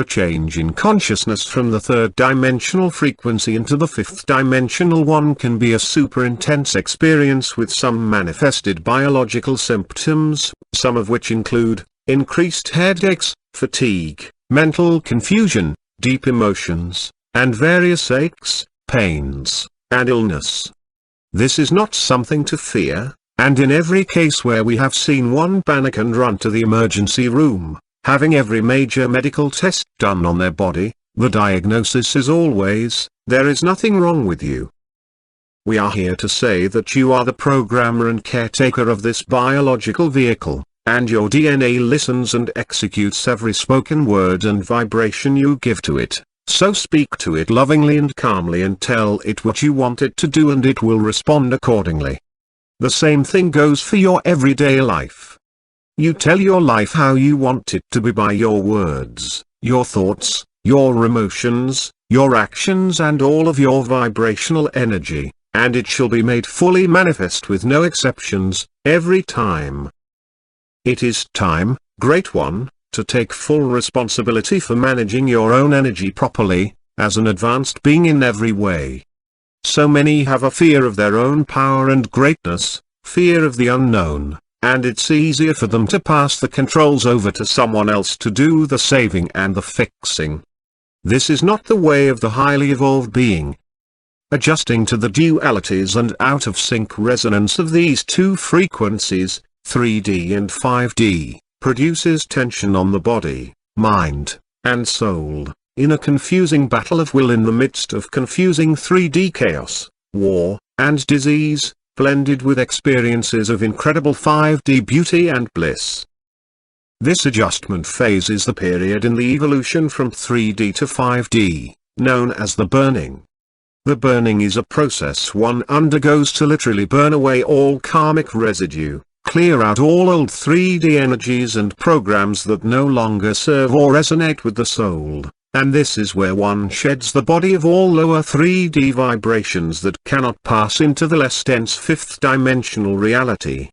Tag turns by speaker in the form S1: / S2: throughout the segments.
S1: The change in consciousness from the third dimensional frequency into the fifth dimensional one can be a super intense experience with some manifested biological symptoms, some of which include increased headaches, fatigue, mental confusion, deep emotions, and various aches, pains, and illness. This is not something to fear, and in every case where we have seen one panic and run to the emergency room, having every major medical test done on their body, the diagnosis is always, there is nothing wrong with you. We are here to say that you are the programmer and caretaker of this biological vehicle, and your DNA listens and executes every spoken word and vibration you give to it. So speak to it lovingly and calmly and tell it what you want it to do, and it will respond accordingly. The same thing goes for your everyday life. You tell your life how you want it to be by your words, your thoughts, your emotions, your actions, and all of your vibrational energy, and it shall be made fully manifest with no exceptions, every time. It is time, Great One, to take full responsibility for managing your own energy properly, as an advanced being in every way. So many have a fear of their own power and greatness, fear of the unknown, and it's easier for them to pass the controls over to someone else to do the saving and the fixing. This is not the way of the highly evolved being. Adjusting to the dualities and out-of-sync resonance of these two frequencies, 3D and 5D, produces tension on the body, mind, and soul, in a confusing battle of will in the midst of confusing 3D chaos, war, and disease, blended with experiences of incredible 5D beauty and bliss. This adjustment phase is the period in the evolution from 3D to 5D, known as the burning. The burning is a process one undergoes to literally burn away all karmic residue, clear out all old 3D energies and programs that no longer serve or resonate with the soul, and this is where one sheds the body of all lower 3D vibrations that cannot pass into the less dense fifth dimensional reality.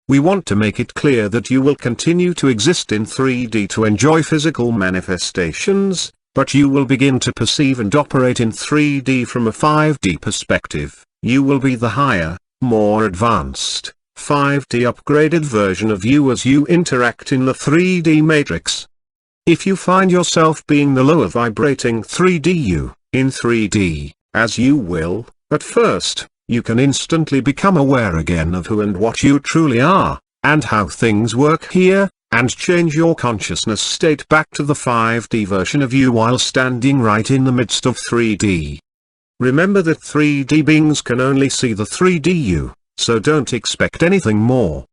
S1: We want to make it clear that you will continue to exist in 3D to enjoy physical manifestations, but you will begin to perceive and operate in 3D from a 5D perspective. You will be the higher, more advanced, 5D upgraded version of you as you interact in the 3D matrix. If you find yourself being the lower vibrating 3D you, in 3D, as you will, at first, you can instantly become aware again of who and what you truly are, and how things work here, and change your consciousness state back to the 5D version of you while standing right in the midst of 3D. Remember that 3D beings can only see the 3D you, so don't expect anything more.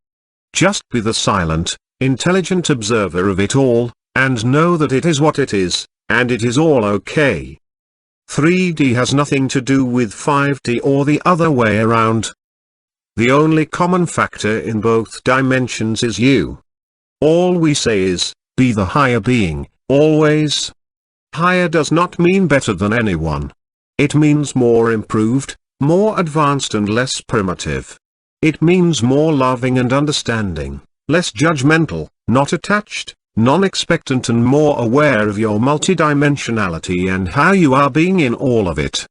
S1: Just be the silent, intelligent observer of it all, and know that it is what it is, and it is all okay. 3D has nothing to do with 5D or the other way around. The only common factor in both dimensions is you. All we say is, be the higher being, always. Higher does not mean better than anyone. It means more improved, more advanced and less primitive. It means more loving and understanding, less judgmental, not attached, non-expectant, and more aware of your multidimensionality and how you are being in all of it.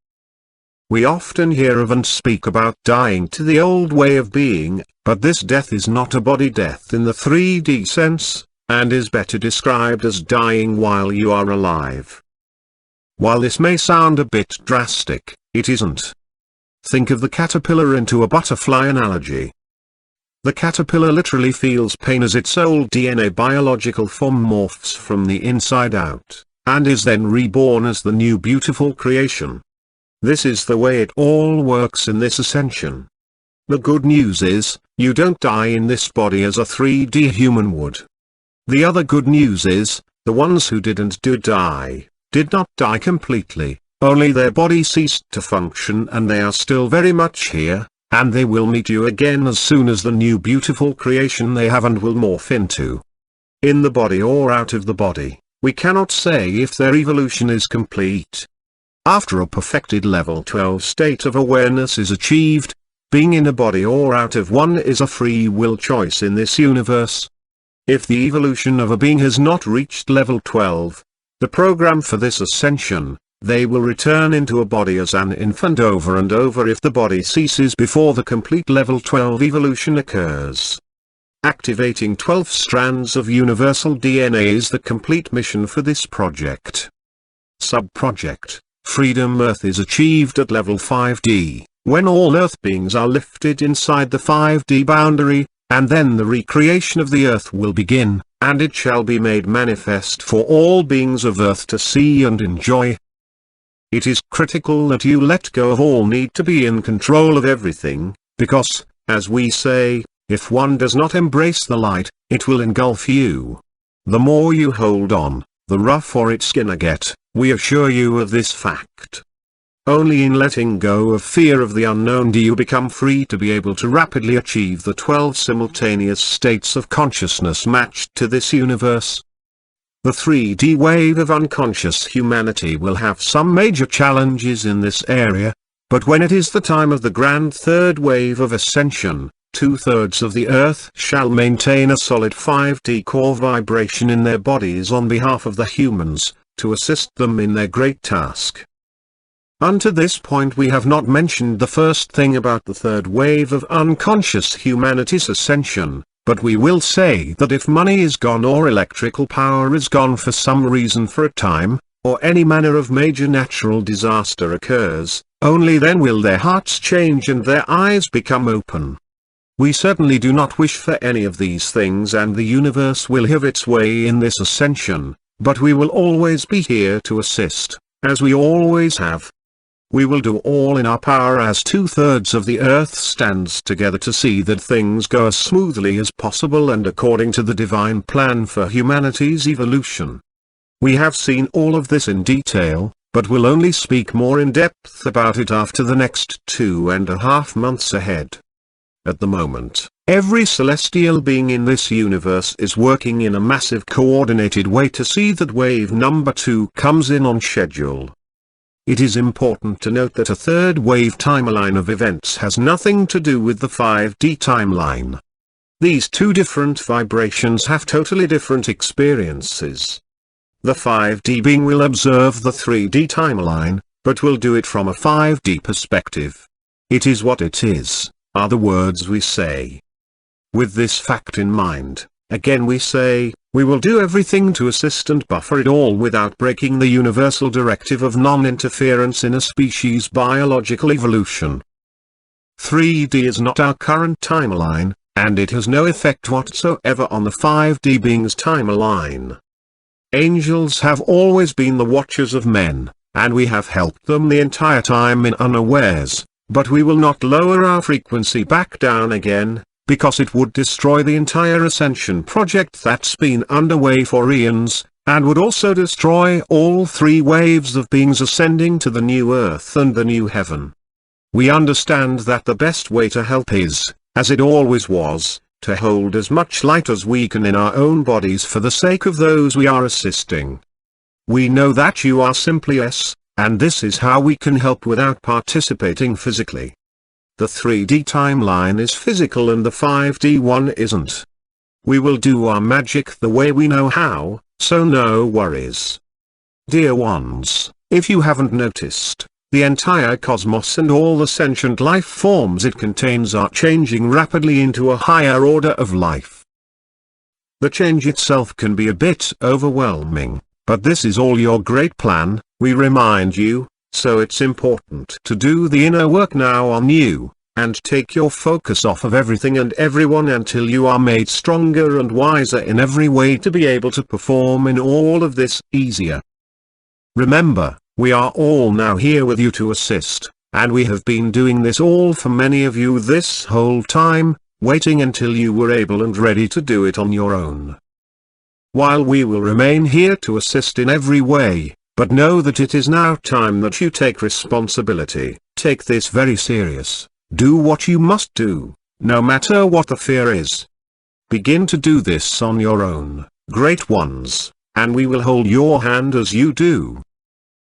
S1: We often hear of and speak about dying to the old way of being, but this death is not a body death in the 3D sense, and is better described as dying while you are alive. While this may sound a bit drastic, it isn't. Think of the caterpillar into a butterfly analogy. The caterpillar literally feels pain as its old DNA biological form morphs from the inside out, and is then reborn as the new beautiful creation. This is the way it all works in this ascension. The good news is, you don't die in this body as a 3D human would. The other good news is, the ones who didn't die, did not die completely, only their body ceased to function, and they are still very much here. And they will meet you again as soon as the new beautiful creation they have and will morph into. In the body or out of the body, we cannot say if their evolution is complete. After a perfected level 12 state of awareness is achieved, being in a body or out of one is a free will choice in this universe. If the evolution of a being has not reached level 12, The program for this ascension: they will return into a body as an infant over and over if the body ceases before the complete level 12 evolution occurs. Activating 12 strands of universal DNA is the complete mission for this project. Sub-project: Freedom Earth is achieved at level 5D, when all Earth beings are lifted inside the 5D boundary, and then the recreation of the Earth will begin, and it shall be made manifest for all beings of Earth to see and enjoy. It is critical that you let go of all need to be in control of everything, because, as we say, if one does not embrace the light, it will engulf you. The more you hold on, the rougher its skin get, we assure you of this fact. Only in letting go of fear of the unknown do you become free to be able to rapidly achieve the 12 simultaneous states of consciousness matched to this universe. The 3D wave of unconscious humanity will have some major challenges in this area, but when it is the time of the grand third wave of ascension, 2/3 of the Earth shall maintain a solid 5D core vibration in their bodies on behalf of the humans, to assist them in their great task. Unto this point we have not mentioned the first thing about the third wave of unconscious humanity's ascension, but we will say that if money is gone or electrical power is gone for some reason for a time, or any manner of major natural disaster occurs, only then will their hearts change and their eyes become open. We certainly do not wish for any of these things, and the universe will have its way in this ascension, but we will always be here to assist, as we always have. We will do all in our power as 2/3 of the Earth stands together to see that things go as smoothly as possible and according to the divine plan for humanity's evolution. We have seen all of this in detail, but will only speak more in depth about it after the next 2.5 months ahead. At the moment, every celestial being in this universe is working in a massive coordinated way to see that wave number 2 comes in on schedule. It is important to note that a third wave timeline of events has nothing to do with the 5D timeline. These two different vibrations have totally different experiences. The 5D being will observe the 3D timeline, but will do it from a 5D perspective. It is what it is, are the words we say. With this fact in mind, again we say, we will do everything to assist and buffer it all without breaking the universal directive of non-interference in a species' biological evolution. 3D is not our current timeline, and it has no effect whatsoever on the 5D being's timeline. Angels have always been the watchers of men, and we have helped them the entire time in unawares, but we will not lower our frequency back down again, because it would destroy the entire Ascension project that's been underway for eons, and would also destroy all 3 waves of beings ascending to the new earth and the new heaven. We understand that the best way to help is, as it always was, to hold as much light as we can in our own bodies for the sake of those we are assisting. We know that you are simply us, and this is how we can help without participating physically. The 3D timeline is physical and the 5D one isn't. We will do our magic the way we know how, so no worries. Dear ones, if you haven't noticed, the entire cosmos and all the sentient life forms it contains are changing rapidly into a higher order of life. The change itself can be a bit overwhelming, but this is all your great plan, we remind you. So it's important to do the inner work now on you, and take your focus off of everything and everyone until you are made stronger and wiser in every way to be able to perform in all of this easier. Remember, we are all now here with you to assist, and we have been doing this all for many of you this whole time, waiting until you were able and ready to do it on your own. While we will remain here to assist in every way, but know that it is now time that you take responsibility, take this very serious, do what you must do, no matter what the fear is. Begin to do this on your own, great ones, and we will hold your hand as you do.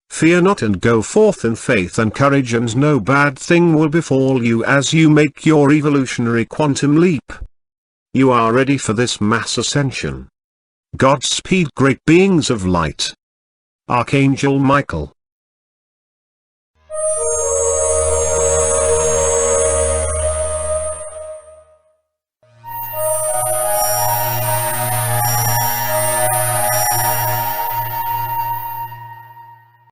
S1: Fear not and go forth in faith and courage, and no bad thing will befall you as you make your evolutionary quantum leap. You are ready for this mass ascension. Godspeed, great beings of light. Archangel Michael,